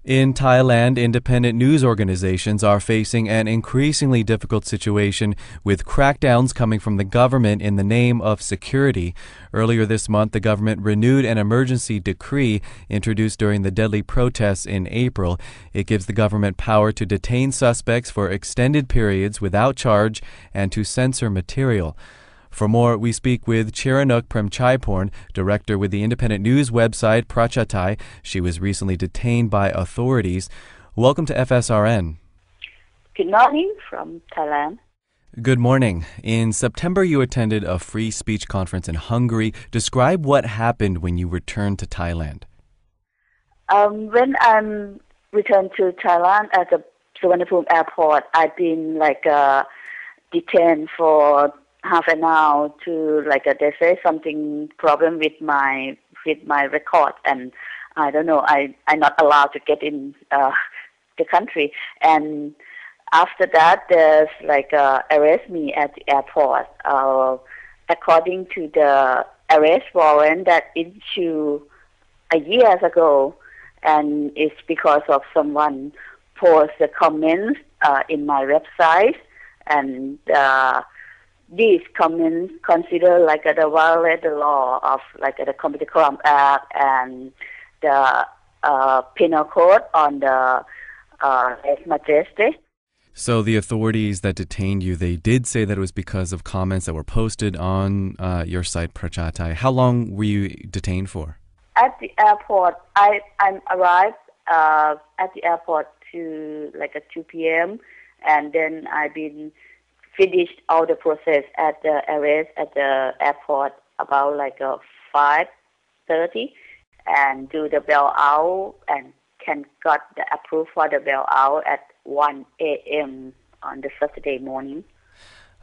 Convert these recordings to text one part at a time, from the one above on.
In Thailand, independent news organizations are facing an increasingly difficult situation with crackdowns coming from the government in the name of security. Earlier this month, the government renewed an emergency decree introduced during the deadly protests in April. It gives the government power to detain suspects for extended periods without charge and to censor material. For more, we speak with Chiranuch Premchaiporn, director with the independent news website Prachatai. She was recently detained by authorities. Welcome to FSRN. Good morning from Thailand. Good morning. In September, you attended a free speech conference in Hungary. Describe what happened when you returned to Thailand. When I'm returned to Thailand at the Suvarnabhumi airport, I've been detained for half an hour to they say something problem with my record, and I don't know, I'm not allowed to get in the country. And after that there's arrest me at the airport according to the arrest warrant that issued a year ago, and it's because of someone post the comments in my website, and these comments consider the violate the law of the Computer Crime Act and the penal code on the lese majeste. So the authorities that detained you, they did say that it was because of comments that were posted on your site Prachatai. How long were you detained for? At the airport, I'm arrived at the airport to at 2 p.m. and then I've been finished all the process at the arrest at the airport about 5:30 and do the bail out and can got the approval for the bail out at 1 a.m. on the Saturday morning.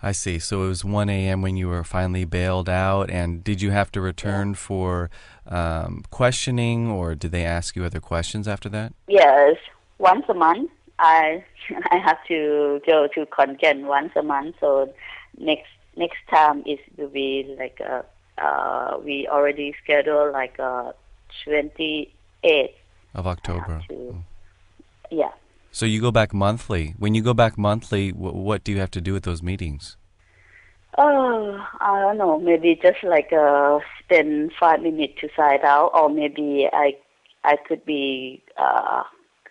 I see. So it was 1 a.m. when you were finally bailed out. And did you have to return for questioning, or did they ask you other questions after that? Yes, once a month. I have to go to Konkan once a month. So next time it will be we already scheduled 28th of October. Yeah. So you go back monthly. When you go back monthly, what do you have to do at those meetings? Oh, I don't know. Maybe just spend 5 minutes to sign out, or maybe I could be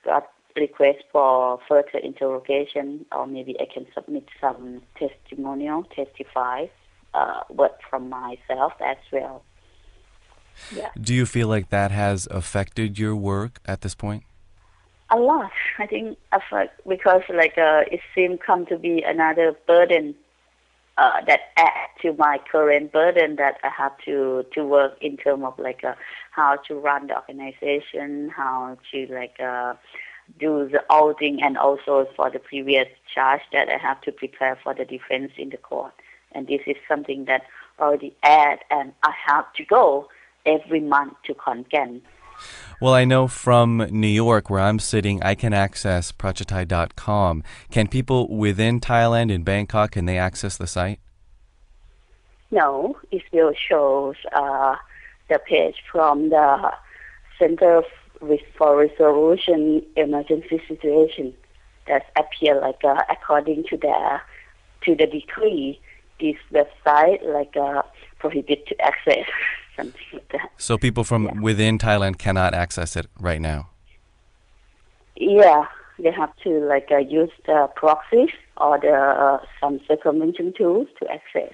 got request for further interrogation, or maybe I can submit some testify word from myself as well. Yeah. Do you feel like that has affected your work at this point? A lot, I think, because it seems come to be another burden that add to my current burden that I have to work in terms of how to run the organization, how to do the auditing, and also for the previous charge that I have to prepare for the defense in the court. And this is something that already add, and I have to go every month to Konkan. Well, I know from New York, where I'm sitting, I can access prachatai.com. Can people within Thailand, in Bangkok, can they access the site? No, it will show the page from the Center for Resolution Emergency Situation that appear according to the decree. This website prohibit to access. Something like that. So people from within Thailand cannot access it right now? Yeah, they have to use the proxies or some circumvention tools to access.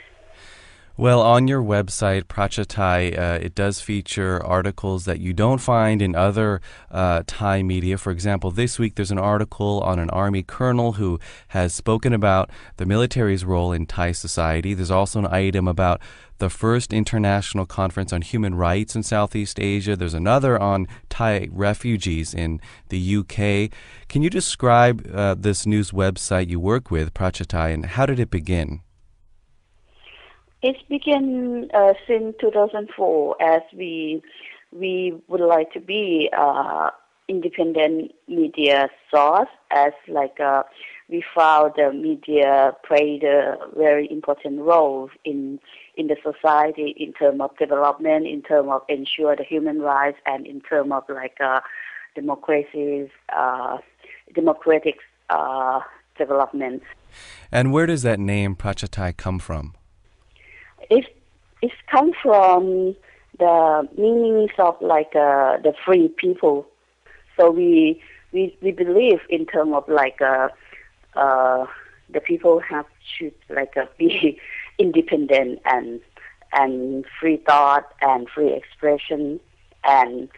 Well, on your website, Prachatai, it does feature articles that you don't find in other Thai media. For example, this week there's an article on an army colonel who has spoken about the military's role in Thai society. There's also an item about the first international conference on human rights in Southeast Asia. There's another on Thai refugees in the UK. Can you describe this news website you work with, Prachatai, and how did it begin? It began since 2004 as we would like to be independent media source, as we found the media played a very important role in the society in terms of development, in terms of ensure the human rights, and in terms of democratic development. And where does that name Prachatai come from? It comes from the meanings of like the free people. So we believe in terms of like the people should like be independent and free thought and free expression and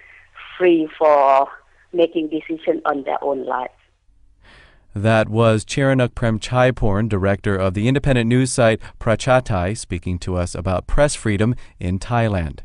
free for making decisions on their own life. That was Chiranuch Premchaiporn, director of the independent news site Prachatai, speaking to us about press freedom in Thailand.